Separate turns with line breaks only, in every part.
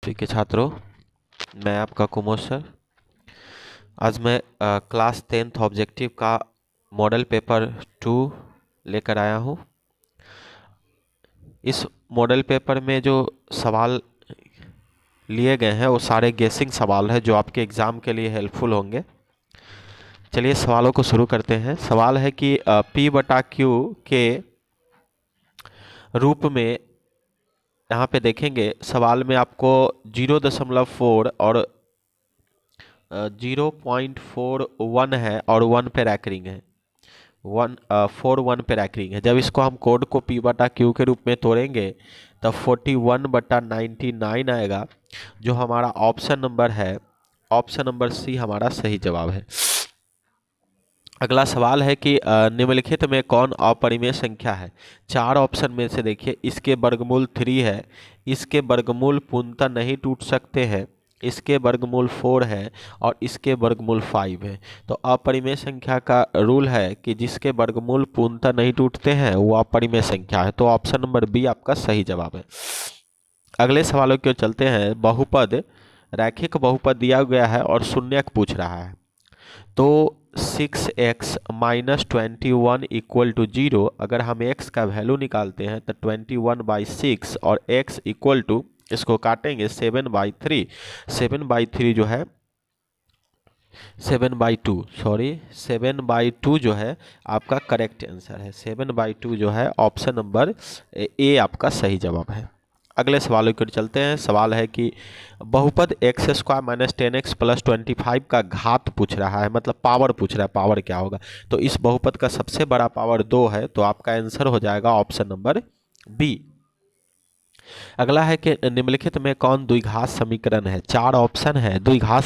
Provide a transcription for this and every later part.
ठीक है छात्रों, मैं आपका कुमार सर। आज मैं क्लास 10th ऑब्जेक्टिव का मॉडल पेपर 2 लेकर आया हूँ। इस मॉडल पेपर में जो सवाल लिए गए हैं वो सारे गेसिंग सवाल है जो आपके एग्ज़ाम के लिए हेल्पफुल होंगे। चलिए सवालों को शुरू करते हैं। सवाल है कि P/Q के रूप में यहाँ पे देखेंगे सवाल में आपको 0.4 और 0.41 है और 1 पे रैकरिंग है। 1 पे रैकरिंग है। जब इसको हम कोड को P/Q के रूप में तोड़ेंगे तब 41/99 आएगा, जो हमारा ऑप्शन नंबर है। ऑप्शन नंबर सी हमारा सही जवाब है। अगला सवाल है कि निम्नलिखित में कौन अपरिमेय संख्या है। 4 ऑप्शन में से देखिए, इसके वर्गमूल 3 है, इसके वर्गमूल पूर्णतः नहीं टूट सकते हैं, इसके वर्गमूल 4 है और इसके वर्गमूल 5 है। तो अपरिमेय संख्या का रूल है कि जिसके वर्गमूल पूर्णतः नहीं टूटते हैं वो अपरिमेय संख्या है। तो ऑप्शन नंबर बी आपका सही जवाब है। अगले सवालों की ओर चलते हैं। बहुपद, रैखिक बहुपद दिया गया है और शून्यक पूछ रहा है। तो 6x - 21 = 0। अगर हम x का वैल्यू निकालते हैं तो 21/6 और x = इसको काटेंगे 7/3। 7/3 जो है 7/2 जो है आपका करेक्ट आंसर है। 7/2 जो है ऑप्शन नंबर ए आपका सही जवाब है। अगले सवालों की ओर चलते हैं। सवाल है कि बहुपद x² - 10x + 25 का घात पूछ रहा है, मतलब पावर पूछ रहा है। पावर क्या होगा? तो इस बहुपद का सबसे बड़ा पावर 2 है, तो आपका आंसर हो जाएगा ऑप्शन नंबर बी। अगला है कि निम्नलिखित में कौन द्विघात समीकरण है। 4 ऑप्शन है। द्विघात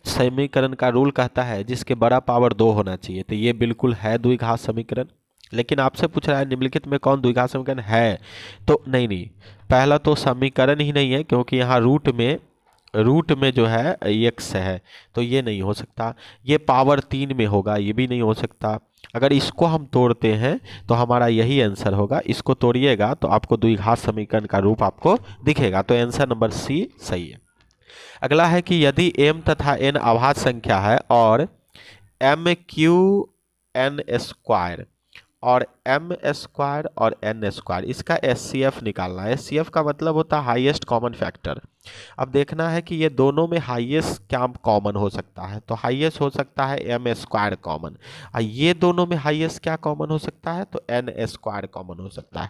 समीकरण का रूल कहता है जिसके बड़ा पावर 2 होना चाहिए, तो ये बिल्कुल है द्विघात समीकरण। लेकिन आपसे पूछ रहा है निम्नलिखित में कौन द्विघात समीकरण है, तो नहीं, पहला तो समीकरण ही नहीं है, क्योंकि यहाँ रूट में जो है x है, तो ये नहीं हो सकता। ये पावर 3 में होगा, ये भी नहीं हो सकता। अगर इसको हम तोड़ते हैं तो हमारा यही आंसर होगा। इसको तोड़िएगा तो आपको द्विघात समीकरण का रूप आपको दिखेगा। तो आंसर नंबर सी सही है। अगला है कि यदि m तथा n अभाज्य संख्या है और MQ_n² और m² और n², इसका HCF निकालना है। HCF का मतलब होता है हाईएस्ट कॉमन फैक्टर। अब देखना है कि ये दोनों में हाईएस्ट क्या कॉमन हो सकता है। तो हाईएस्ट हो सकता है m² कॉमन, और ये दोनों में हाईएस्ट क्या कॉमन हो सकता है, तो n² कॉमन हो सकता है।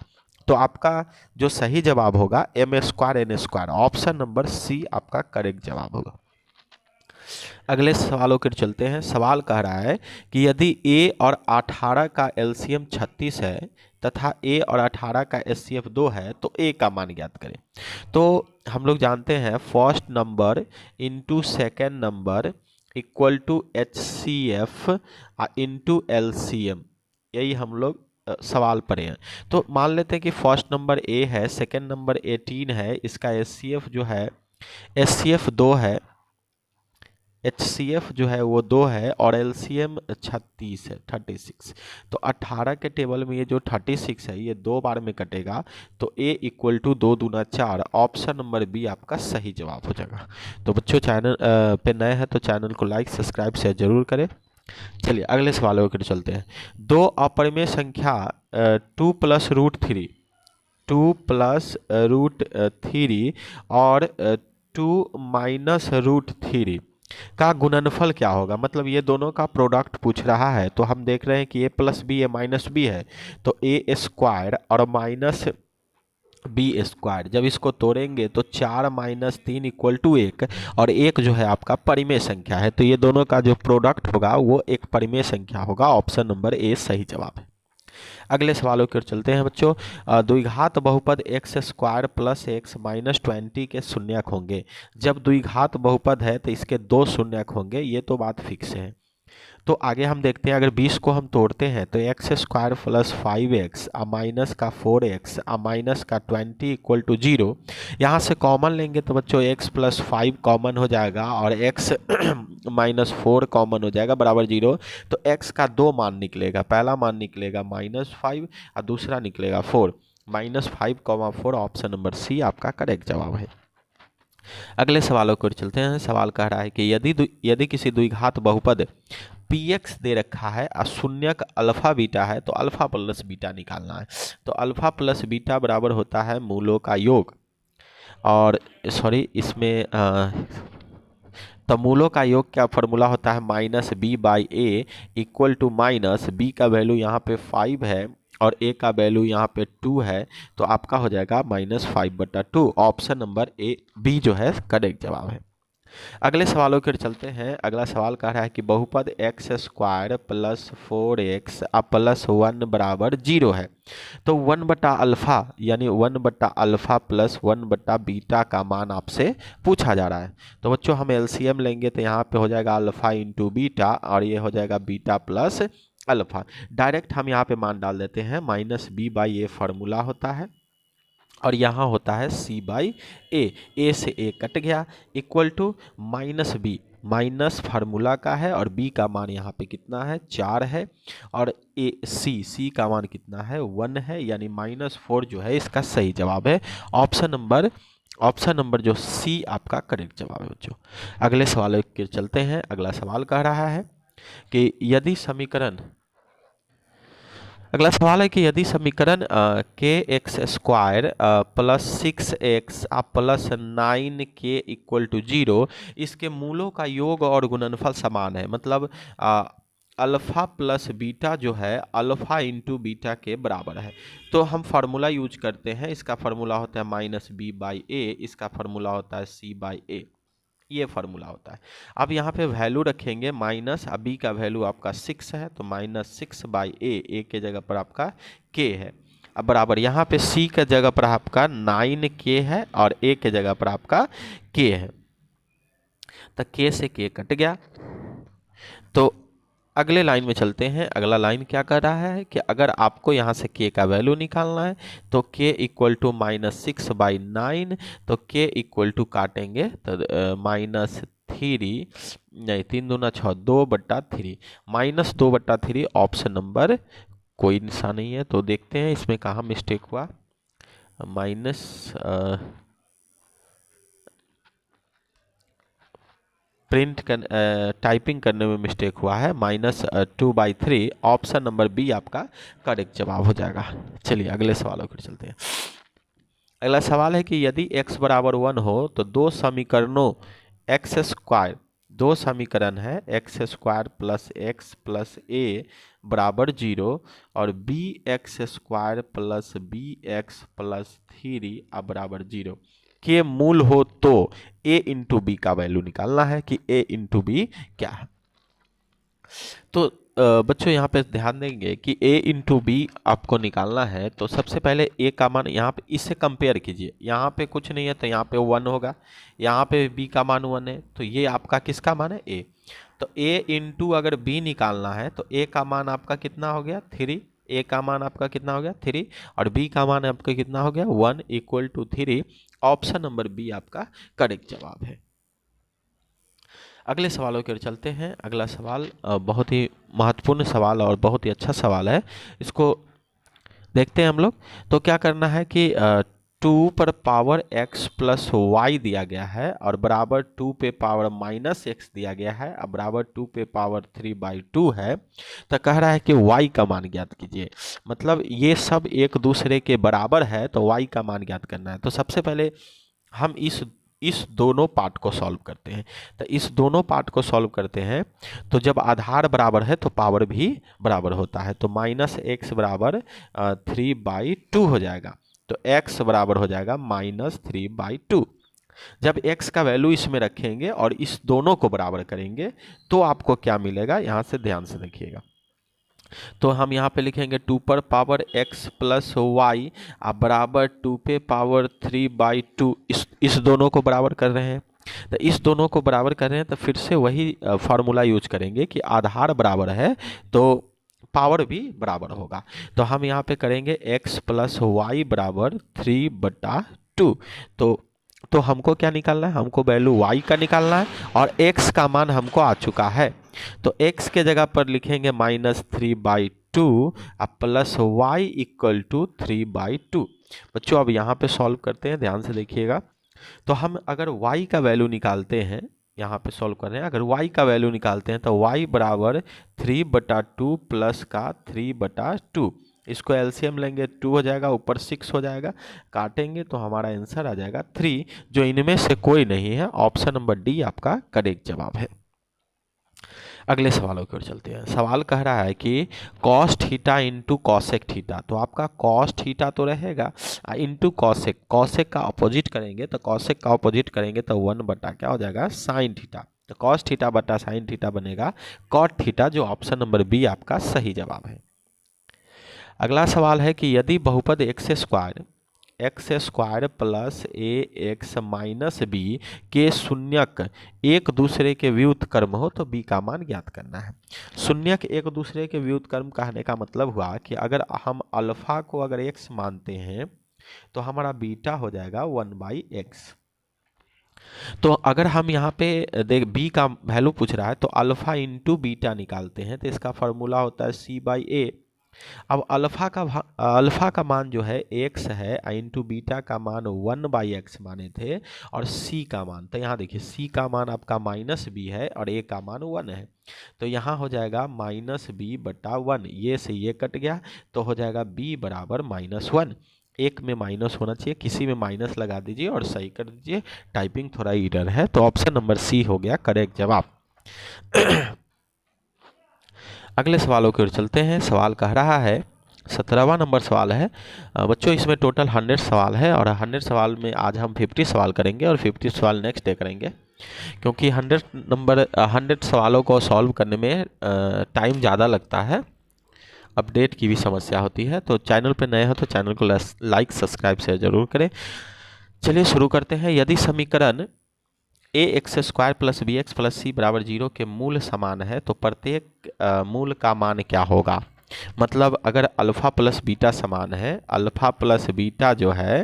तो आपका जो सही जवाब होगा m² n², option number C आपका करेक्ट जवाब होगा। अगले सवालों के चलते हैं। सवाल कह रहा है कि यदि a और 18 का एलसीएम 36 है तथा a और 18 का एचसीएफ 2 है, तो a का मान ज्ञात करें। तो हम लोग जानते हैं first number into second number equal to HCF into LCM, यही हम लोग सवाल पढ़े हैं। तो मान लेते हैं कि फर्स्ट नंबर a है, सेकेंड नंबर 18 है, इसका HCF जो है HCF 2 है, HCF जो है वो 2 है और LCM 36 है, 36। तो 18 के टेबल में ये जो 36 है ये 2 बार में कटेगा, तो A = 2 दूना 4, ऑप्शन नंबर बी आपका सही जवाब हो जाएगा। तो बच्चों चैनल पे नए हैं तो चैनल को लाइक सब्सक्राइब शेयर जरूर करें। चलिए अगले सवालों की चलते हैं। दो अपरिमेय संख्या 2 + √3 और 2 - √3 का गुणनफल क्या होगा। मतलब ये दोनों का प्रोडक्ट पूछ रहा है। तो हम देख रहे हैं कि a + b -b है, तो a² और -b², जब इसको तोड़ेंगे तो 4 - 3 = 1, और 1 जो है आपका परिमेय संख्या है। तो ये दोनों का जो प्रोडक्ट होगा वो एक परिमेय संख्या होगा। ऑप्शन नंबर ए सही जवाब है। अगले सवालों की ओर चलते हैं बच्चों। द्विघात बहुपद x² + x - 20 के शून्यक होंगे। जब द्विघात बहुपद है तो इसके 2 शून्यक होंगे, ये तो बात फिक्स है। तो आगे हम देखते हैं, अगर 20 को हम तोड़ते हैं तो x² + 5x माइनस का 4x माइनस का 20 = 0। यहाँ से कॉमन लेंगे तो बच्चों x + 5 कॉमन हो जाएगा और x - 4 कॉमन हो जाएगा बराबर 0। तो x का 2 मान निकलेगा, पहला मान निकलेगा -5 और दूसरा निकलेगा 4। -5, 4 ऑप्शन नंबर सी आपका करेक्ट जवाब है। अगले सवालों को चलते हैं। सवाल कह रहा है कि यदि किसी द्विघात बहुपद px दे रखा है और शून्यक अल्फा बीटा है तो अल्फा प्लस बीटा निकालना है। तो अल्फा प्लस बीटा बराबर होता है मूलों का योग, और सॉरी इसमें तो मूलों का योग क्या फॉर्मूला होता है, -b/a equal to minus b का वैल्यू यहाँ पे 5 है और a का वैल्यू यहाँ पे 2 है, तो आपका हो जाएगा -5/2। ऑप्शन नंबर ए बी जो है करेक्ट जवाब है। अगले सवालों की ओर चलते हैं। अगला सवाल कह रहा है कि बहुपद x² + 4x + 1 बराबर 0 है। तो 1/α यानी 1/α प्लस 1/बीटा का मान आपसे पूछा जा रहा है। तो बच्चों हम एलसीएम लेंगे तो यहाँ पे हो जाएगा अल्फा इंटू बीटा और ये हो जाएगा बीटा प्लस अल्फा। डायरेक्ट हम यहाँ पे मान डाल देते हैं, -b/a फार्मूला होता है और यहाँ होता है c/a, a से a कट गया, equal to -b, minus formula का है और b का मान यहाँ पे कितना है 4 है और c का मान कितना है 1 है, यानी -4 जो है इसका सही जवाब है। ऑप्शन नंबर जो सी आपका करेक्ट जवाब है बच्चों। अगले सवाल के चलते हैं। अगला सवाल कह रहा है कि यदि समीकरण kx² + 6x + 9k = 0, इसके मूलों का योग और गुणनफल समान है। मतलब अल्फा प्लस बीटा जो है अल्फा इंटू बीटा के बराबर है। तो हम फार्मूला यूज करते हैं, इसका फार्मूला होता है -b/a, इसका फार्मूला होता है c/a, ये फार्मूला होता है। अब यहाँ पे वैल्यू रखेंगे माइनस, बी का वैल्यू आपका 6 है तो -6/a, a के जगह पर आपका k है। अब बराबर यहाँ पे c के जगह पर आपका 9k है और a के जगह पर आपका k है, तो k से k कट गया। तो अगले लाइन में चलते हैं। अगला लाइन क्या कर रहा है कि अगर आपको यहाँ से k का वैल्यू निकालना है तो k = -6/9, तो k = काटेंगे तो -3 नहीं 3 दूना 6, 2/3, -2/3 ऑप्शन नंबर कोई निशान नहीं है। तो देखते हैं इसमें कहाँ मिस्टेक हुआ, टाइपिंग करने में मिस्टेक हुआ है, -2/3 ऑप्शन नंबर बी आपका करेक्ट जवाब हो जाएगा। चलिए अगले सवालों पर चलते हैं। अगला सवाल है कि यदि x = 1 हो तो दो समीकरण है x² + x + a = 0 और bx² + bx + 3 = 0 के मूल हो तो a इंटू बी का वैल्यू निकालना है कि a इंटू बी क्या है। तो बच्चों यहाँ पे ध्यान देंगे कि a इंटू बी आपको निकालना है, तो सबसे पहले a का मान यहाँ पे इससे कंपेयर कीजिए। यहाँ पे कुछ नहीं है तो यहाँ पे 1 होगा, यहाँ पे b का मान 1 है, तो ये आपका किसका मान है a। तो a इंटू अगर b निकालना है तो a का मान आपका कितना हो गया 3, a का मान आपका कितना हो गया 3 और b का मान आपका कितना हो गया 1 = 3। ऑप्शन नंबर बी आपका करेक्ट जवाब है। अगले सवालों की ओर चलते हैं। अगला सवाल बहुत ही महत्वपूर्ण सवाल और बहुत ही अच्छा सवाल है, इसको देखते हैं हम लोग। तो क्या करना है कि 2 पर पावर x + y दिया गया है और बराबर 2 पे पावर -x दिया गया है और बराबर 2 पे पावर 3/2 है। तो कह रहा है कि y का मान ज्ञात कीजिए। मतलब ये सब एक दूसरे के बराबर है तो y का मान ज्ञात करना है। तो सबसे पहले हम इस दोनों पार्ट को सॉल्व करते हैं। तो इस दोनों पार्ट को सॉल्व करते हैं तो जब आधार बराबर है तो पावर भी बराबर होता है। तो -x = 3/2 हो जाएगा, तो x बराबर हो जाएगा -3/2। जब x का वैल्यू इसमें रखेंगे और इस दोनों को बराबर करेंगे तो आपको क्या मिलेगा, यहाँ से ध्यान से देखिएगा। तो हम यहाँ पे लिखेंगे 2 पर पावर x + y बराबर 2 पे पावर 3/2। इस दोनों को बराबर कर रहे हैं, तो इस दोनों को बराबर कर रहे हैं तो फिर से वही फार्मूला यूज करेंगे कि आधार बराबर है तो पावर भी बराबर होगा। तो हम यहाँ पे करेंगे x + y = 3/2। तो हमको क्या निकालना है, हमको वैल्यू y का निकालना है और x का मान हमको आ चुका है। तो x के जगह पर लिखेंगे -3/2 प्लस y = 3/2। बच्चों अब यहाँ पे सॉल्व करते हैं, ध्यान से देखिएगा। तो हम अगर y का वैल्यू निकालते हैं, यहाँ पे सॉल्व कर रहे हैं, अगर y का वैल्यू निकालते हैं तो y बराबर 3/2 प्लस का 3/2, इसको एलसीएम लेंगे 2 हो जाएगा, ऊपर 6 हो जाएगा, काटेंगे तो हमारा आंसर आ जाएगा 3, जो इनमें से कोई नहीं है। ऑप्शन नंबर डी आपका करेक्ट जवाब है। अगले सवालों की ओर चलते हैं। सवाल कह रहा है कि cos theta into cosec theta, तो आपका कॉस थीटा तो रहेगा इंटू कॉसेक, कॉसेक का अपोजिट करेंगे तो कॉसेक का अपोजिट करेंगे तो 1 बटा क्या हो जाएगा साइन थीटा, तो कॉस थीटा बटा साइन थीटा बनेगा कॉट थीटा, जो ऑप्शन नंबर बी आपका सही जवाब है। अगला सवाल है कि यदि बहुपद एक्स स्क्वायर प्लस ए एक्स माइनस बी के शून्यक एक दूसरे के व्युत्क्रम हो तो बी का मान ज्ञात करना है। शून्यक एक दूसरे के व्युत्क्रम कहने का मतलब हुआ कि अगर हम अल्फा को अगर एक्स मानते हैं तो हमारा बीटा हो जाएगा 1/x। तो अगर हम यहाँ पे देख बी का वैल्यू पूछ रहा है तो अल्फा इंटू बीटा निकालते हैं, तो इसका फॉर्मूला होता है c/a। अब अल्फा का मान जो है x है, इंटू बीटा का मान 1/x माने थे, और c का मान, तो यहाँ देखिए c का मान आपका -b है और a का मान 1 है, तो यहाँ हो जाएगा -b/1, ये से ये कट गया तो हो जाएगा b बराबर -1। एक में माइनस होना चाहिए, किसी में माइनस लगा दीजिए और सही कर दीजिए, टाइपिंग थोड़ा एरर है, तो ऑप्शन नंबर सी हो गया करेक्ट जवाब। अगले सवालों की ओर चलते हैं। सवाल कह रहा है 17वां नंबर सवाल है। बच्चों इसमें टोटल 100 सवाल है और 100 सवाल में आज हम 50 सवाल करेंगे और 50 सवाल नेक्स्ट डे करेंगे, क्योंकि 100 सवालों को सॉल्व करने में टाइम ज़्यादा लगता है, अपडेट की भी समस्या होती है। तो चैनल पर नए हो तो चैनल को लाइक सब्सक्राइब शेयर जरूर करें। चलिए शुरू करते हैं। यदि समीकरण ax² plus bx plus c बराबर 0 के मूल समान है तो प्रत्येक मूल का मान क्या होगा। मतलब अगर अल्फा प्लस बीटा समान है, अल्फा प्लस बीटा जो है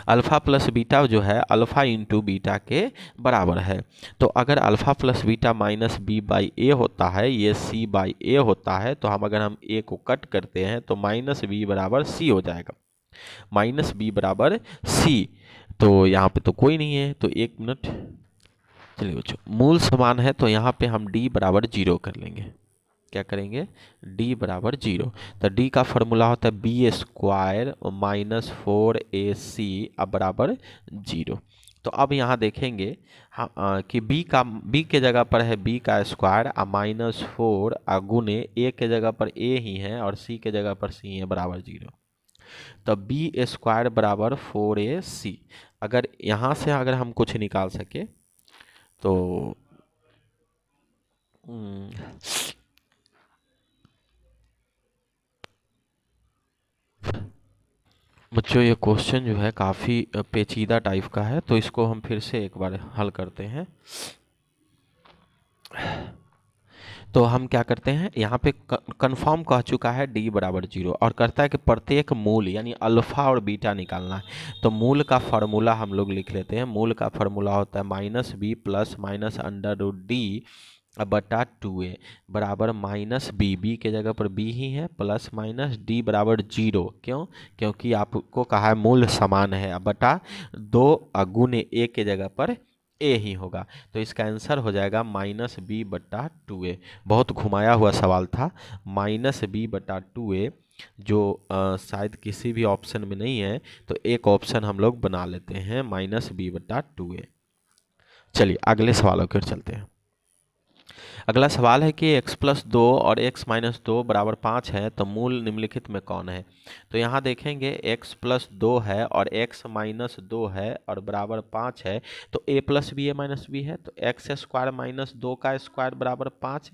अल्फा प्लस बीटा जो है अल्फा इंटू बीटा के बराबर है, तो अगर alpha plus beta minus b/a होता है, ये c/a होता है, तो हम a को कट करते हैं तो -b बराबर c हो जाएगा, -b बराबर c। तो यहाँ पे तो कोई नहीं है, तो एक मिनट, चलिए बच्चों मूल समान है तो यहाँ पे हम d बराबर 0 कर लेंगे। क्या करेंगे, d बराबर 0, तो d का फॉर्मूला होता है b² माइनस 4ac अब बराबर 0। तो अब यहाँ देखेंगे कि b के जगह पर है b का स्क्वायर -4 गुने a के जगह पर a ही है और c के जगह पर c है बराबर 0, तो b² बराबर 4ac। अगर यहाँ से अगर हम कुछ निकाल सके तो बच्चों ये क्वेश्चन जो है काफ़ी पेचीदा टाइप का है, तो इसको हम फिर से एक बार हल करते हैं। तो हम क्या करते हैं, यहाँ पे कंफर्म कह चुका है d बराबर 0 और कहता है कि प्रत्येक मूल यानी अल्फा और बीटा निकालना है। तो मूल का फार्मूला हम लोग लिख लेते हैं। मूल का फार्मूला होता है -b प्लस -√d बटा 2a बराबर -b के जगह पर b ही है, प्लस माइनस d बराबर 0। क्यों, क्योंकि आपको कहा है मूल समान है, बटा 2 गुने a के जगह पर a ही होगा, तो इसका आंसर हो जाएगा -b/2a। बहुत घुमाया हुआ सवाल था, -b/2a जो शायद किसी भी ऑप्शन में नहीं है, तो एक ऑप्शन हम लोग बना लेते हैं -b/2a। चलिए अगले सवालों की ओर चलते हैं। अगला सवाल है कि x+2 और x-2 बराबर 5 है तो मूल निम्नलिखित में कौन है। तो यहाँ देखेंगे x+2 है और x-2 है और बराबर 5 है, तो a + b है, तो x² - 2 का स्क्वायर बराबर 5,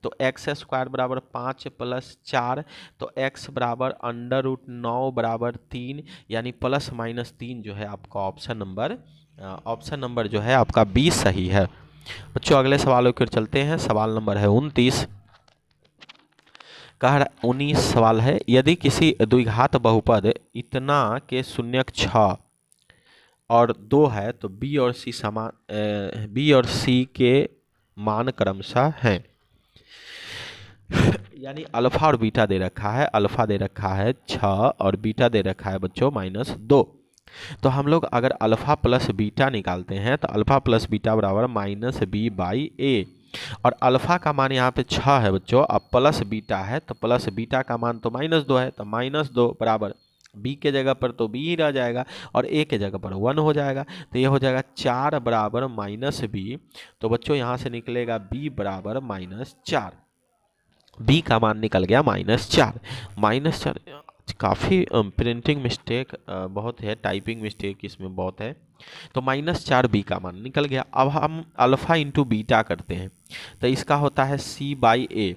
तो x² बराबर 5 + 4, तो x बराबर √9 बराबर 3, यानी ±3 जो है आपका ऑप्शन नंबर जो है आपका 20 सही है। बच्चों अगले सवालों की ओर चलते हैं। सवाल नंबर है 29। 19 सवाल है, यदि किसी द्विघात बहुपद इतना के शून्यक 6 और 2 है तो b और c के मान क्रमशः हैं। यानी अल्फा और बीटा दे रखा है, अल्फा दे रखा है 6 और बीटा दे रखा है बच्चों -2। तो हम लोग अगर अल्फा प्लस बीटा निकालते हैं तो अल्फा प्लस बीटा बराबर -b/a, और अल्फा का मान यहाँ पे 6 है बच्चों, अब प्लस बीटा है तो प्लस बीटा का मान तो -2 है, तो -2 बराबर b के जगह पर तो b ही रह जाएगा और a के जगह पर 1 हो जाएगा, तो ये हो जाएगा 4 बराबर -b। तो बच्चों यहाँ से निकलेगा b बराबर -4, b का मान निकल गया -4। -4 काफ़ी प्रिंटिंग मिस्टेक बहुत है, टाइपिंग मिस्टेक इसमें बहुत है। तो -4 b का मान निकल गया। अब हम अल्फ़ा इंटू बीटा करते हैं तो इसका होता है c/a।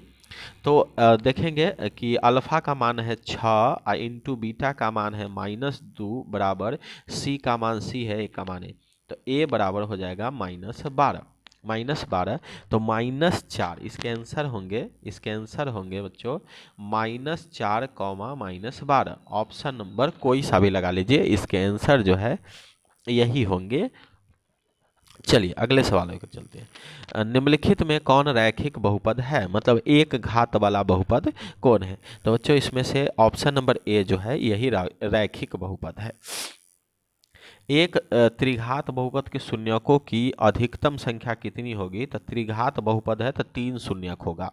तो देखेंगे कि अल्फ़ा का मान है 6 इंटू बीटा का मान है -2 बराबर c का मान c है, a का मान है, तो a बराबर हो जाएगा -12। तो -4 इसके आंसर होंगे बच्चों -4 -12। ऑप्शन नंबर कोई सा भी लगा लीजिए, इसके आंसर जो है यही होंगे। चलिए अगले सवाल लेकर चलते हैं। निम्नलिखित में कौन रैखिक बहुपद है, मतलब एक घात वाला बहुपद कौन है? तो बच्चों इसमें से ऑप्शन नंबर ए जो है यही रैखिक बहुपद है। एक त्रिघात बहुपद के शून्यकों की अधिकतम संख्या कितनी होगी? तो त्रिघात बहुपद है तो 3 शून्यक होगा।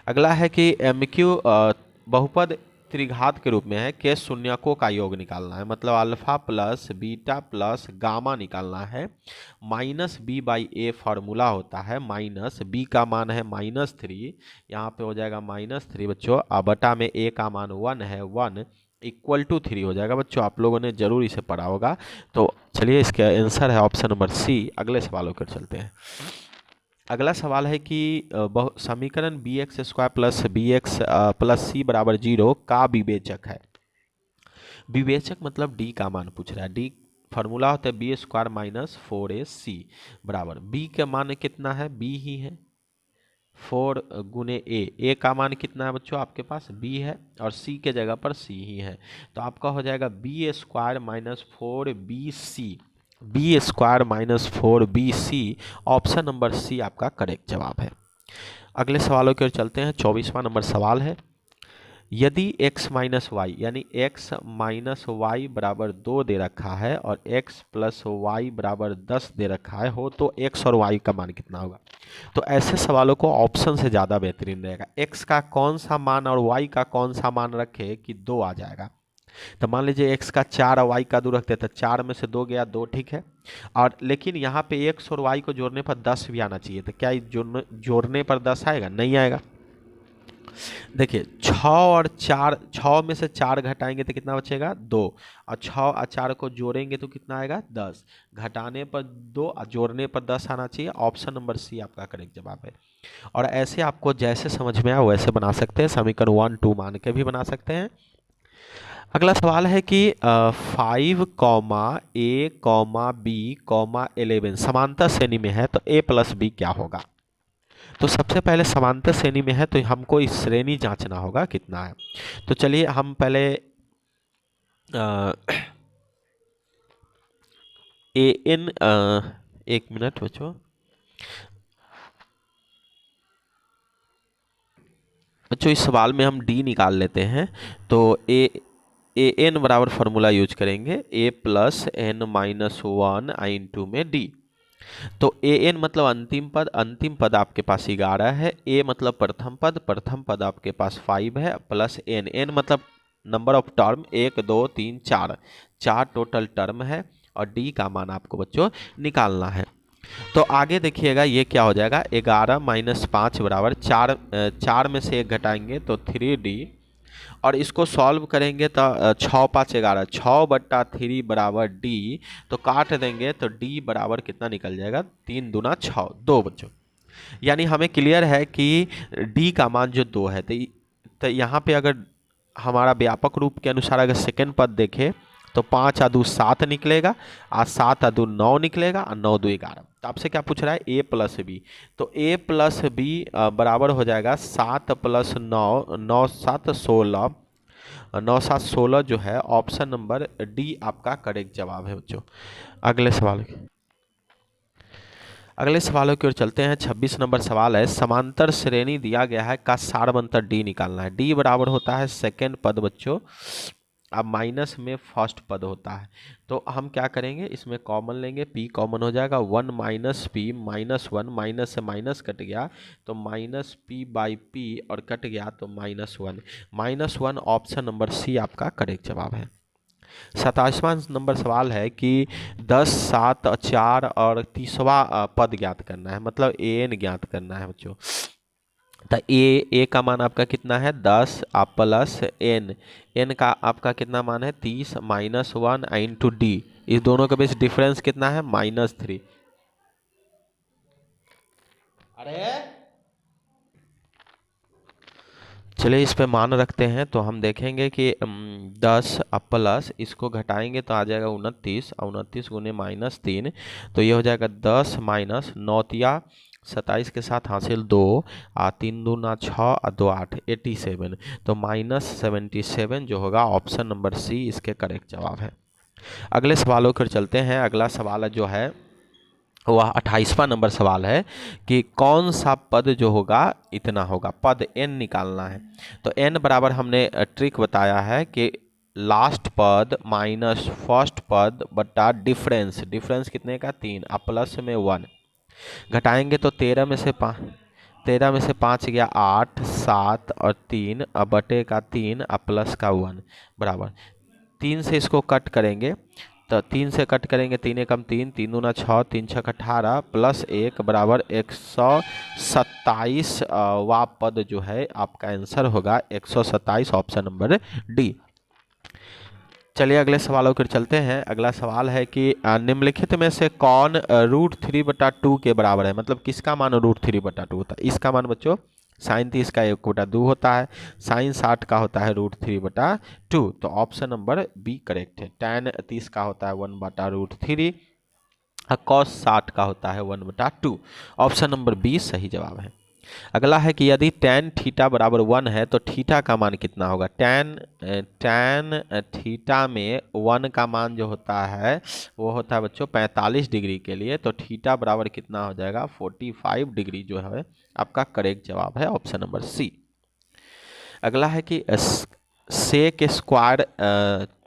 अगला है कि एमक्यू बहुपद त्रिघात के रूप में है के शून्यकों का योग निकालना है, मतलब alpha plus beta plus gamma निकालना है। -b/a फार्मूला होता है, माइनस b का मान है -3, यहाँ पे हो जाएगा -3 बच्चों, बटा में a का मान 1 है, 1 = 3 हो जाएगा। बच्चों आप लोगों ने जरूर इसे पढ़ा होगा। तो चलिए इसका आंसर है ऑप्शन नंबर सी। अगले सवाल होकर चलते हैं। अगला सवाल है कि समीकरण bx² + bx + c = 0 का विवेचक है। विवेचक मतलब d का मान पूछ रहा है। d फार्मूला होता है b² - 4ac बराबर b का मान कितना है, b ही है, 4 गुने a का मान कितना है बच्चों आपके पास, b है, और c के जगह पर c ही है, तो आपका हो जाएगा b² - 4bc, b² - 4bc। Option number C आपका करेक्ट जवाब है। अगले सवालों की ओर चलते हैं। 24वां नंबर सवाल है, यदि x - y यानी x - y बराबर 2 दे रखा है और x + y बराबर 10 दे रखा है हो तो x और y का मान कितना होगा? तो ऐसे सवालों को ऑप्शन से ज़्यादा बेहतरीन रहेगा। x का कौन सा मान और y का कौन सा मान रखे कि 2 आ जाएगा। तो मान लीजिए x का 4 और y का 2 रखते हैं तो 4 में से 2 गया, 2 ठीक है, और लेकिन यहाँ पे x और y को जोड़ने पर 10 भी आना चाहिए, तो क्या जोड़ने पर 10 आएगा? नहीं आएगा। देखिए 6 और 4, 6 में से 4 घटाएंगे तो कितना बचेगा? 2, और 6 और 4 को जोड़ेंगे तो कितना आएगा? 10। घटाने पर 2 और जोड़ने पर 10 आना चाहिए। ऑप्शन नंबर सी आपका करेक्ट जवाब है। और ऐसे आपको जैसे समझ में आए वैसे बना सकते हैं, समीकरण 1, 2 मान के भी बना सकते हैं। अगला सवाल है कि 5, a, b, 11 समांतर श्रेणी में है तो a + b क्या होगा? तो सबसे पहले समांतर श्रेणी में है तो हमको इस श्रेणी जांचना होगा कितना है। तो चलिए हम पहले एक मिनट बच्चों, इस सवाल में हम d निकाल लेते हैं। तो an बराबर फार्मूला यूज करेंगे a + n - 1 * में d। तो an मतलब अंतिम पद आपके पास 11 है, a मतलब प्रथम पद आपके पास 5 है, प्लस n मतलब number of term 1 2 3 4 total term है, और d का मान आपको बच्चों निकालना है। तो आगे देखिएगा ये क्या हो जाएगा, 11 - 5 बराबर 4 में से 1 घटाएंगे तो 3d, और इसको सॉल्व करेंगे तो 6 × 5 = 11, 6/3 बराबर d, तो काट देंगे तो d बराबर कितना निकल जाएगा? 3 दूना 6, 2 बच्चों। यानी हमें क्लियर है कि d का मान जो 2 है, तो यहाँ पे अगर हमारा व्यापक रूप के अनुसार अगर सेकेंड पद देखें तो 5 × 2 7 निकलेगा, और 7 × 2 9 निकलेगा, और 9 × 2 11। तो आपसे क्या पूछ रहा है? a + b। तो a + b बराबर हो जाएगा 7 + 9, 9 × 7 = 16, 9 × 7 = 16 जो है ऑप्शन नंबर डी आपका करेक्ट जवाब है बच्चों। अगले सवाल अगले सवालों की ओर चलते हैं। 26 नंबर सवाल है, समांतर श्रेणी दिया गया है का सारवंतर डी निकालना है। डी बराबर होता है सेकेंड पद बच्चों, अब माइनस में फर्स्ट पद होता है। तो हम क्या करेंगे, इसमें कॉमन लेंगे, पी कॉमन हो जाएगा, 1 माइनस पी माइनस 1, माइनस से माइनस कट गया तो माइनस पी बाई पी और कट गया तो -1। -1 ऑप्शन नंबर सी आपका करेक्ट जवाब है। 27वां नंबर सवाल है कि 10, 7, 4 और 30वां पद ज्ञात करना है, मतलब ए एन ज्ञात करना है बच्चों। तो ए का मान आपका कितना है 10 प्लस एन का आपका कितना मान है 30 -1 इंटू डी, इस दोनों के बीच डिफरेंस कितना है -3। अरे चलिए इस पे मान रखते हैं तो हम देखेंगे कि 10 प्लस इसको घटाएंगे तो आ जाएगा 29, 29 गुने -3 तो ये हो जाएगा 10 माइनस 9 तिया 27 के साथ हासिल 2 3 दूना 6 2 8 87, तो -77 जो होगा ऑप्शन नंबर सी इसके करेक्ट जवाब है। अगले सवालों की ओर चलते हैं। अगला सवाल जो है वह 28वां नंबर सवाल है कि कौन सा पद जो होगा इतना होगा, पद n निकालना है। तो n बराबर हमने ट्रिक बताया है कि लास्ट पद माइनस फर्स्ट पद बटा डिफरेंस, डिफरेंस कितने का 3 प्लस में 1, घटाएंगे तो 13 में से 5 गया 8, 7 और 3 बटे का 3 प्लस का 1 बराबर 3 से इसको कट करेंगे तो 3 से कट करेंगे 3 एकम 3, 3 दूना 6, 3 छक 18 प्लस 1 बराबर 127 वा पद जो है आपका आंसर होगा 127 ऑप्शन नंबर डी। चलिए अगले सवालों पर चलते हैं। अगला सवाल है कि निम्नलिखित में से कौन √3/2 के बराबर है, मतलब किसका मान √3/2 होता है। इसका मान बच्चों sin 30 का 1/2 होता है, sin 60 का होता है √3/2, तो ऑप्शन नंबर बी करेक्ट है। tan 30 का होता है 1/√3 और cos 60 का होता है 1/2, ऑप्शन नंबर बी सही जवाब है। अगला है कि यदि tan थीटा बराबर 1 है तो थीटा का मान कितना होगा। tan थीटा में 1 का मान जो होता है वो होता है बच्चों 45 डिग्री के लिए, तो थीटा बराबर कितना हो जाएगा 45 डिग्री जो है आपका करेक्ट जवाब है, ऑप्शन नंबर सी। अगला है कि sec square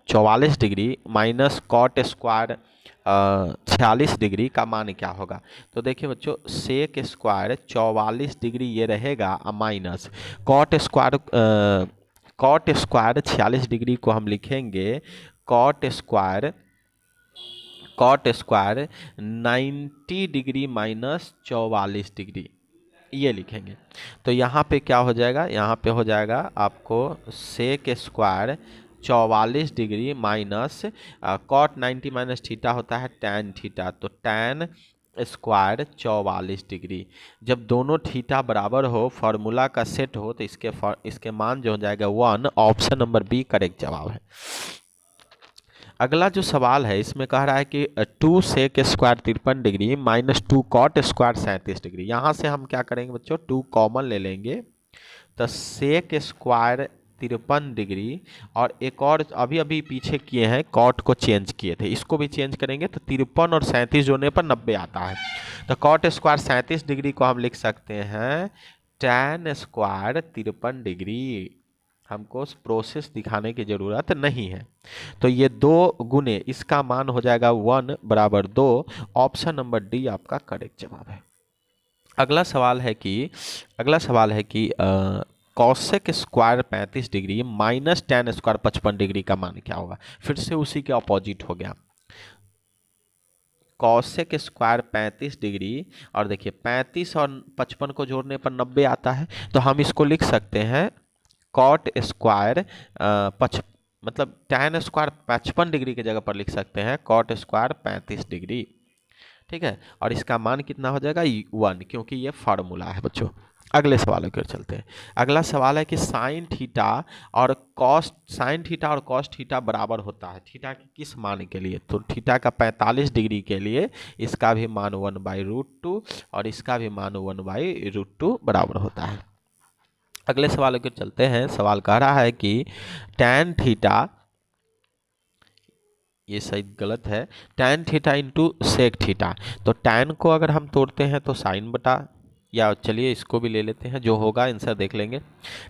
44 degree minus cot square 46 degree का मान क्या होगा। तो देखिए बच्चों सेक स्क्वायर 44 डिग्री ये रहेगा माइनस कॉट स्क्वायर 46 डिग्री को हम लिखेंगे cot square 90 degree minus 44 degree ये लिखेंगे। तो यहाँ पे क्या हो जाएगा, यहाँ पे हो जाएगा आपको sec square 44 degree minus cot 90 minus theta होता है tan थीटा, तो tan स्क्वायर 44 डिग्री। जब दोनों थीटा बराबर हो फार्मूला का सेट हो तो इसके मान जो हो जाएगा 1, ऑप्शन नंबर बी करेक्ट जवाब है। अगला जो सवाल है इसमें कह रहा है कि 2 sec square 53 degree minus 2 cot square 37 degree. यहाँ से हम क्या करेंगे बच्चों 2 कॉमन ले लेंगे तो सेक स्क्वायर 53 डिग्री और एक और अभी पीछे किए हैं कॉट को चेंज किए थे, इसको भी चेंज करेंगे तो 53 और 37 जोड़ने पर 90 आता है। तो कॉट स्क्वायर 37 डिग्री को हम लिख सकते हैं tan स्क्वायर 53 डिग्री। हमको प्रोसेस दिखाने की ज़रूरत नहीं है, तो ये 2 गुने इसका मान हो जाएगा 1 बराबर 2, ऑप्शन नंबर डी आपका करेक्ट जवाब है। अगला सवाल है कि cosec square 35 degree minus tan square 55 degree का मान क्या होगा। फिर से उसी के अपोजिट हो गया, कॉसेक स्क्वायर 35 डिग्री और देखिए 35 और 55 को जोड़ने पर 90 आता है, तो हम इसको लिख सकते हैं कॉट स्क्वायर मतलब tan स्क्वायर 55 डिग्री की जगह पर लिख सकते हैं कॉट स्क्वायर 35 डिग्री, ठीक है। और इसका मान कितना हो जाएगा 1, क्योंकि ये फार्मूला है बच्चों। अगले सवालों की ओर चलते हैं। अगला सवाल है कि साइन थीटा और कॉस थीटा बराबर होता है थीटा के किस मान के लिए। तो थीटा का 45 डिग्री के लिए इसका भी मान 1/√2 और इसका भी मान 1/√2 बराबर होता है। अगले सवाल की ओर चलते हैं। सवाल कह रहा है कि tan थीटा ये सही गलत है। tan theta into sec theta, तो tan को अगर हम तोड़ते हैं तो साइन बटा, या चलिए इसको भी ले लेते हैं, जो होगा आंसर देख लेंगे।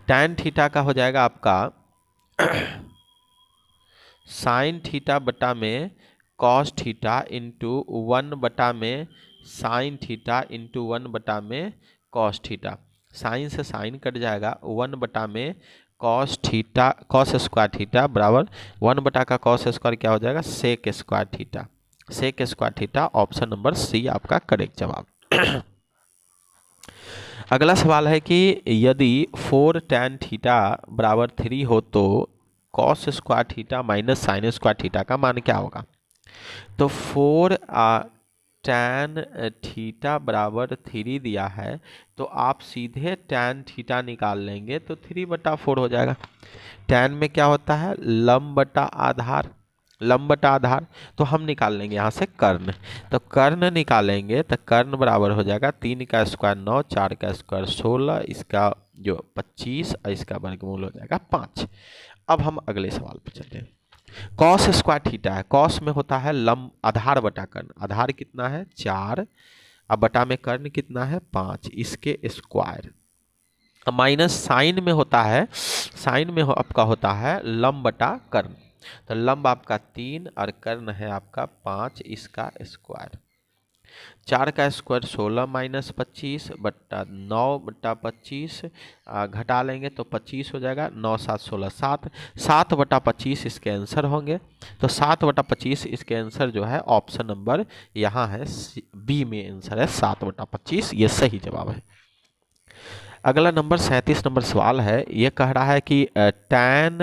tan थीटा का हो जाएगा आपका साइन थीटा बटा में कॉस थीटा इंटू 1 में sine theta into 1 cos theta. Sine से साइन कट जाएगा, 1 में cos theta, cos square theta बराबर 1 का कॉस स्क्वायर क्या हो जाएगा, sec square theta. Sec square theta, option number C आपका करेक्ट जवाब। अगला सवाल है कि यदि 4 tan थीटा बराबर 3 हो तो cos square theta minus sine square theta का मान क्या होगा। तो 4 tan थीटा बराबर 3 दिया है, तो आप सीधे tan थीटा निकाल लेंगे तो 3/4 हो जाएगा। tan में क्या होता है, लंब बटा आधार, लंब बटा आधार, तो हम निकाल लेंगे यहाँ से कर्ण। तो कर्ण निकालेंगे तो कर्ण बराबर हो जाएगा 3 का स्क्वायर 9, 4 का स्क्वायर 16, इसका जो 25 और इसका वर्गमूल हो जाएगा 5। अब हम अगले सवाल पर चलते हैं। कॉस स्क्वायर थीटा है, कॉस में होता है लंब आधार बटा कर्ण, आधार कितना है 4, अब बटा में कर्ण कितना है 5, इसके स्क्वायर। माइनस साइन में होता है, साइन में आपका होता है लंब बटा कर्ण, तो लंब आपका 3 और कर्ण है आपका 5, इसका स्क्वायर। 4 का स्क्वायर 16 माइनस 25 बट्टा 9 बट्टा 25, घटा लेंगे तो 25 हो जाएगा, 9 7 16 7, 7/25 इसके आंसर होंगे। तो 7/25 इसके आंसर जो है ऑप्शन नंबर यहाँ है बी में आंसर है 7/25, ये सही जवाब है। अगला नंबर 37 नंबर सवाल है, ये कह रहा है कि tan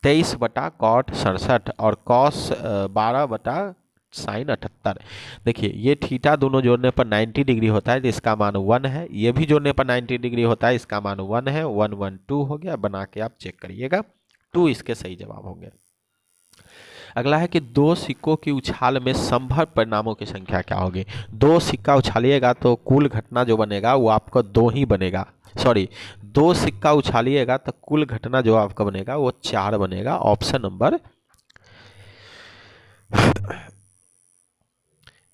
23/cot 67 और cos 12 साइन 78। देखिए ये थीटा दोनों जोड़ने पर 90 डिग्री होता है, इसका मान 1 है, ये भी जोड़ने पर 90 डिग्री होता है, इसका मान 1 है, 1 1 2 हो गया, बना के आप चेक करिएगा, 2 इसके सही जवाब होंगे। अगला है कि 2 सिक्कों की उछाल में संभव परिणामों की संख्या क्या होगी। 2 सिक्का उछालिएगा तो कुल घटना जो बनेगा वो आपको 2 ही बनेगा, सॉरी 2 सिक्का उछालिएगा तो कुल घटना जो आपका बनेगा वो 4 बनेगा, ऑप्शन नंबर।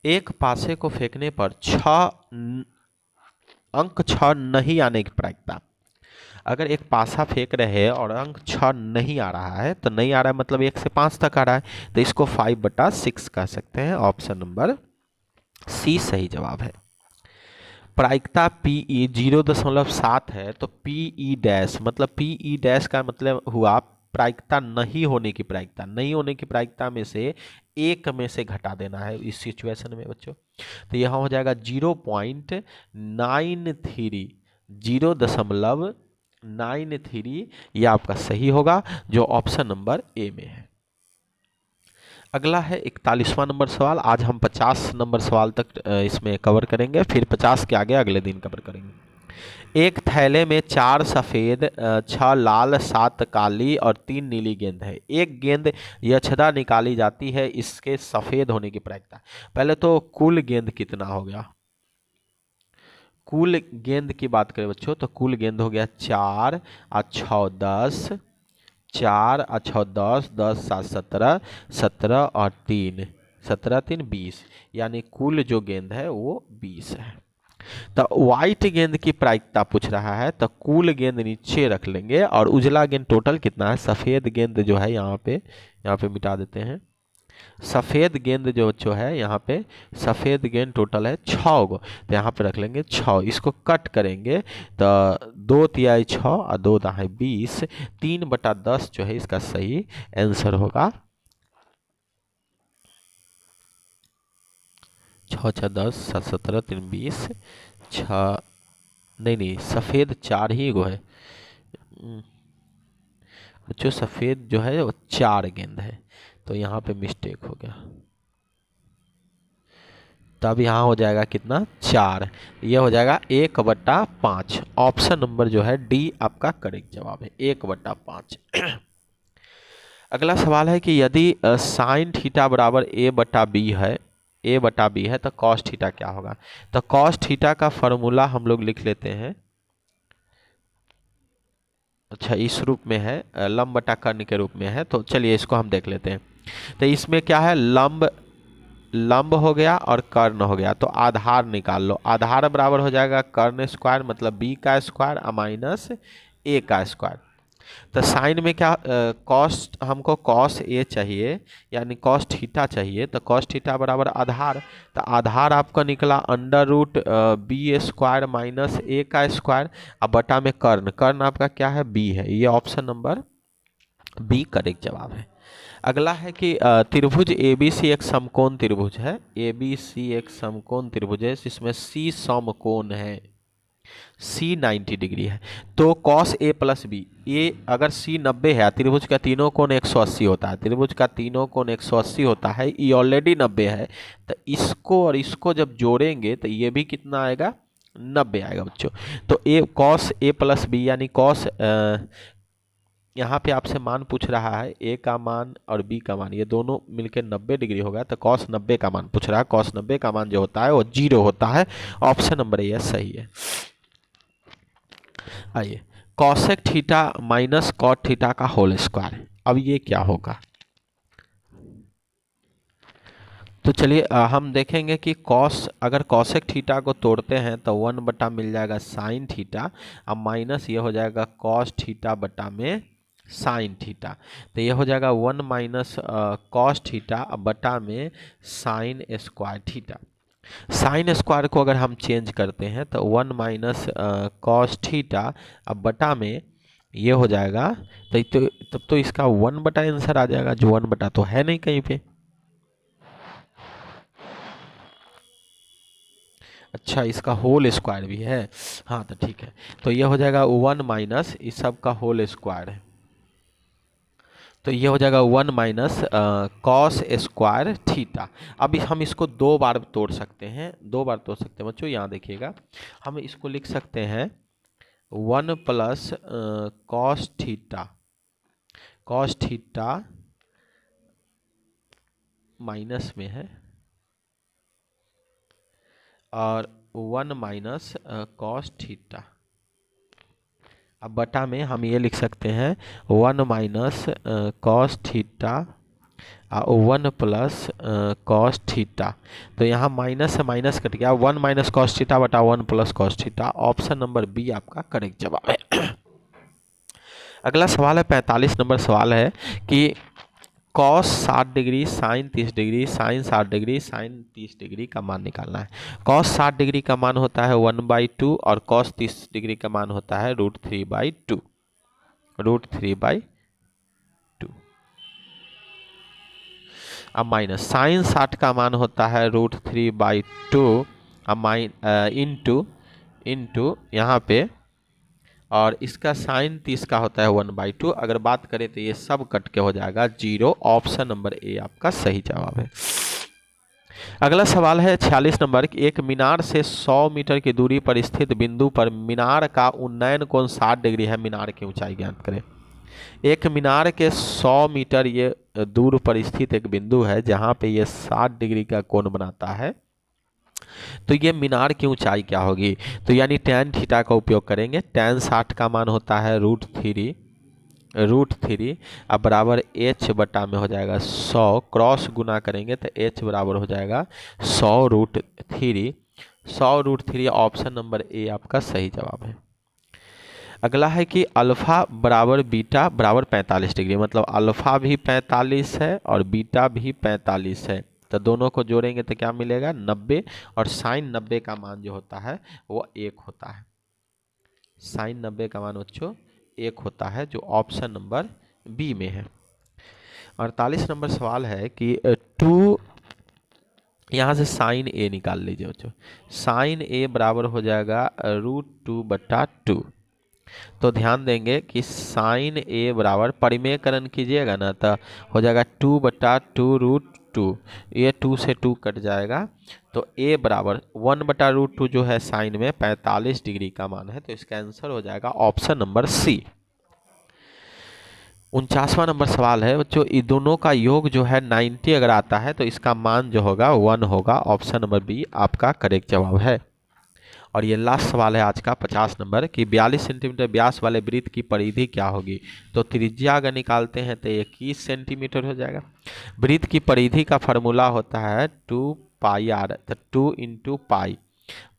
एक पासे को फेंकने पर 6 नहीं आने की प्रायिकता। अगर एक पासा फेंक रहे हैं और अंक 6 नहीं आ रहा है, तो नहीं आ रहा है मतलब 1 से 5 तक आ रहा है, तो इसको 5/6 कह सकते हैं, ऑप्शन नंबर सी सही जवाब है। प्रायिकता PE 0.7 है, तो PE डैश मतलब PE डैश का मतलब हुआ प्रायिकता नहीं होने की प्रायिकता, नहीं होने की प्रायिकता में से 1 में से घटा देना है इस सिचुएशन में बच्चों। तो यहाँ हो जाएगा 0.93, 0.93, यह आपका सही होगा, जो ऑप्शन नंबर ए में है। अगला है 41वां नंबर सवाल। आज हम 50 नंबर सवाल तक इसमें कवर करेंगे, फिर 50 के आगे अगले दिन कवर करेंगे। एक थैले में 4 सफ़ेद 6 लाल 7 काली और 3 नीली गेंद है। एक गेंद यछदा निकाली जाती है, इसके सफ़ेद होने की प्रायिकता। पहले तो कुल गेंद कितना हो गया, कुल गेंद की बात करें बच्चों तो कुल गेंद हो गया 4 और 6 10, 4 और 6 10, 10 7 17, 17 और 3 17 3 20, यानी कुल जो गेंद है वो 20 है। तो वाइट गेंद की प्रायिकता पूछ रहा है, तो कुल गेंद नीचे रख लेंगे और उजला गेंद टोटल कितना है, सफ़ेद गेंद जो है यहाँ पे मिटा देते हैं। सफ़ेद गेंद जो है यहाँ पे सफ़ेद गेंद टोटल है 6 गो, तो यहाँ पे रख लेंगे 6, इसको कट करेंगे तो 2 तिहाई 6 और 2 दहाई 20, 3/10 जो है इसका सही आंसर होगा। 6 6 10 7 17 3 20, 6 नहीं सफ़ेद 4 ही गो है बच्चों, सफ़ेद जो है वो 4 गेंद है, तो यहाँ पे मिस्टेक हो गया, तब यहाँ हो जाएगा कितना 4, यह हो जाएगा 1/5, ऑप्शन नंबर जो है डी आपका करेक्ट जवाब है 1/5। अगला सवाल है कि यदि साइन थीटा बराबर A/B है, A/B है तो कॉस थीटा क्या होगा। तो कॉस थीटा का फॉर्मूला हम लोग लिख लेते हैं, अच्छा इस रूप में है, लंब बटा कर्ण के रूप में है, तो चलिए इसको हम देख लेते हैं। तो इसमें क्या है, लंब लंब हो गया और कर्ण हो गया, तो आधार निकाल लो। आधार बराबर हो जाएगा कर्ण स्क्वायर मतलब बी का स्क्वायर माइनस ए का स्क्वायर। तो साइन में क्या, कॉस्ट हमको कॉस ए चाहिए यानी कॉस थीटा चाहिए, तो कॉस थीटा बराबर आधार। तो आधार आपका निकला under root B square minus A का स्क्वायर, अब बटा में कर्ण, कर्ण आपका क्या है, बी है। ये ऑप्शन नंबर बी करेक्ट जवाब है। अगला है कि त्रिभुज ABC एक समकोण त्रिभुज है। ABC एक समकोण त्रिभुज है जिसमें C समकोण है, C 90 डिग्री है। तो cos A प्लस बी, ये अगर C 90 है, त्रिभुज का तीनों कोण 180 होता है, त्रिभुज का तीनों कोण 180 होता है, ये ऑलरेडी 90 है। तो इसको और इसको जब जोड़ेंगे तो ये भी कितना आएगा, 90 आएगा बच्चों। तो cos A प्लस बी यानी cos, यहाँ पे आपसे मान पूछ रहा है ए का मान और बी का मान, ये दोनों मिलकर 90 डिग्री होगा, तो cos 90 का मान पूछ रहा है। cos 90 का मान जो होता है वो 0 होता है। ऑप्शन नंबर ए सही है। आइए, cosec theta minus cot theta का होल स्क्वायर, अब ये क्या होगा। तो चलिए हम देखेंगे कि कॉस, अगर कॉसेक थीटा को तोड़ते हैं तो 1 बटा मिल जाएगा साइन थीटा, अब माइनस ये हो जाएगा कॉस थीटा बटा में साइन थीटा, तो ये हो जाएगा 1 माइनस कॉस थीटा बटा में sine square theta. Sine square को अगर हम चेंज करते हैं तो 1 माइनस कॉस थीटा अब बटा में ये हो जाएगा, तो तब तो इसका 1 बटा आंसर आ जाएगा, जो 1 बटा तो है नहीं कहीं पे। अच्छा, इसका होल स्क्वायर भी है, हाँ तो ठीक है। तो ये हो जाएगा 1 माइनस इस सब का होल स्क्वायर है, तो ये हो जाएगा 1 माइनस कॉस स्क्वायर थीटा। अब हम इसको दो बार तोड़ सकते हैं, दो बार तोड़ सकते हैं बच्चों। यहाँ देखिएगा, हम इसको लिख सकते हैं 1 plus cos theta, cos theta minus में है और 1 माइनस कॉस थीटा, अब बटा में हम ये लिख सकते हैं 1 minus cos theta 1 plus cos theta. तो यहाँ माइनस से माइनस कट गया, 1 माइनस कॉस थीटा बटा 1 plus cos theta. Option number B आपका करेक्ट जवाब है। अगला सवाल है 45 नंबर सवाल है कि cos 60 degree sine 30 degree sine 60 degree sine 30 degree का मान निकालना है। कॉस 60 डिग्री का मान होता है 1/2 और कॉस 30 डिग्री का मान होता है √3/2, √3/2। अब माइनस साइन 60 का मान होता है √3/2 इंटू यहाँ पे, और इसका साइन 30 का होता है 1/2। अगर बात करें तो ये सब कट के हो जाएगा 0। ऑप्शन नंबर ए आपका सही जवाब है। अगला सवाल है 46 नंबर, एक मीनार से 100 मीटर की दूरी पर स्थित बिंदु पर मीनार का उन्नयन कोण 60 डिग्री है, मीनार की ऊंचाई ज्ञात करें। एक मीनार के 100 मीटर ये दूर पर स्थित एक बिंदु है जहां पे ये 60 डिग्री का कोण बनाता है, तो ये मीनार की ऊंचाई क्या होगी। तो यानी tan थीटा का उपयोग करेंगे। tan 60 का मान होता है √3 अब बराबर h बटा में हो जाएगा 100, क्रॉस गुना करेंगे तो h बराबर हो जाएगा 100√3। ऑप्शन नंबर ए आपका सही जवाब है। अगला है कि अल्फा बराबर बीटा बराबर 45 डिग्री, मतलब अल्फा भी 45 है और बीटा भी 45 है, तो दोनों को जोड़ेंगे तो क्या मिलेगा 90, और साइन 90 का मान जो होता है वो 1 होता है। साइन 90 का मान बच्चों 1 होता है, जो ऑप्शन नंबर बी में है। 48 नंबर सवाल है कि 2, यहाँ से साइन ए निकाल लीजिए बच्चों। साइन ए बराबर हो जाएगा √2/2। तो ध्यान देंगे कि साइन ए बराबर परिमेयकरण कीजिएगा ना तो हो जाएगा 2/2 ये 2 से 2 कट जाएगा, तो a बराबर 1/√2 जो है साइन में 45 डिग्री का मान है, तो इसका आंसर हो जाएगा ऑप्शन नंबर सी। 49वां नंबर सवाल है बच्चों, इन दोनों का योग जो है 90 अगर आता है तो इसका मान जो होगा 1 होगा। ऑप्शन नंबर बी आपका करेक्ट जवाब है। और ये लास्ट सवाल है आज का 50 नंबर कि 42 सेंटीमीटर व्यास वाले वृत्त की परिधि क्या होगी। तो त्रिज्या अगर निकालते हैं तो 21 सेंटीमीटर हो जाएगा। वृत्त की परिधि का फॉर्मूला होता है 2πr, तो 2 इंटू पाई।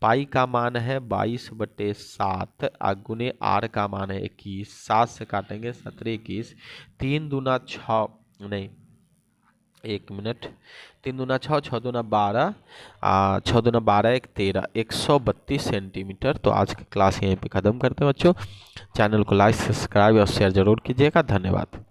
पाई का मान है 22/7 गुने आर का मान है 21। 7 से काटेंगे 17 21, 3 दूना 6, नहीं 1 मिनट, 3 दूना 6, 6 दूना 12, 6 दूना 12 1 13, 132 सेंटीमीटर। तो आज की क्लास यहीं पे ख़त्म करते हैं बच्चों। चैनल को लाइक सब्सक्राइब और शेयर जरूर कीजिएगा। धन्यवाद।